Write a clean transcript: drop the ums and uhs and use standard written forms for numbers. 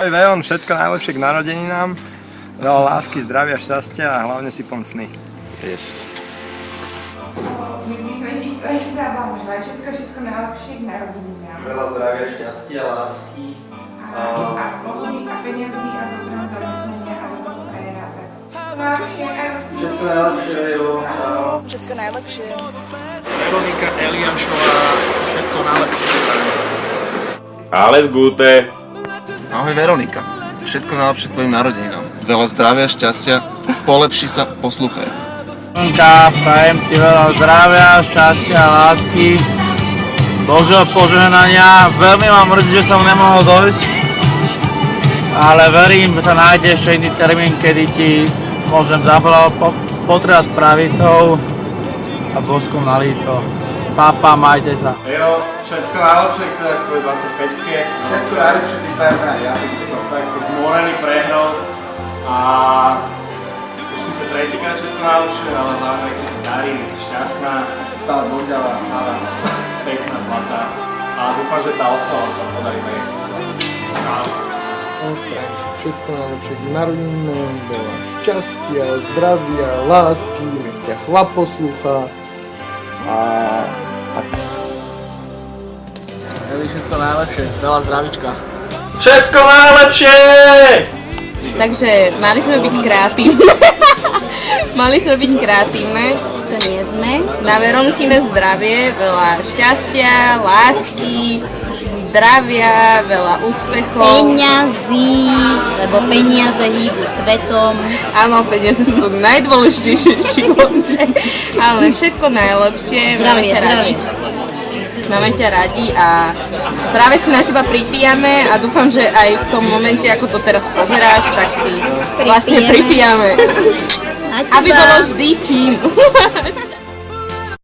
Ahoj Vejon, všetko najlepšie k narodeninám. Veľa lásky, zdravia, šťastia a hlavne si plň sny. Yes. My sme ti chceli sa vám želať všetko najlepšie k narodeninám. Veľa zdravia, šťastia, lásky. A pohodlí a peniazy a dobrého zamestnania a dobrého frajera. Všetko najlepšie, jo. Všetko najlepšie. Veronika Eliášová, všetko najlepšie. Alles Gute. Ahoj Veronika, všetko najlepšie k tvojim narodeninám. Veľa zdravia, šťastia, polepši sa, poslúchaj. Veronka, prajem ti veľa zdravia, šťastia a lásky, Božieho požehnania. Veľmi ma mrzí, že som nemohol dojsť, ale verím, že sa nájde ešte iný termín, kedy ti môžem potriasť pravicou a boskom na líco. Papa, majte sa. Jo, všetko najlepšie k tvojej 25-ke. Všetko najlepšie ti prajeme aj ja, takisto. Takto zmorený prehrou a už síce tretíkrát všetko najlepšie, ale hlavne, ak sa ti darí, si šťastná, Si stále bonďala, mladá. pekná, zlatá a dúfam, že tá oslava sa podarí tak, jak si chcel. Prajem všetko najlepšie k narodeninám, veľa šťastia, zdravia, lásky, nech ťa chlap poslúcha a Eli, všetko najlepšie, veľa zdravička. Všetko najlepšie! Takže mali sme byť kreatívne. Mali sme byť kreatívne, čo nie sme. Na Veronkine zdravie, veľa šťastia, lásky, zdravia, veľa úspechov. Peňazí, lebo peniaze hýbu svetom. Áno, peniaze sú to najdôležitejšie v živote. Ale všetko najlepšie. Zdravie, zdravie. Máme ťa radi a práve si na teba pripíjame a dúfam, že aj v tom momente, ako to teraz pozeráš, tak si vlastne pripíjame. Aby bolo vždy čím.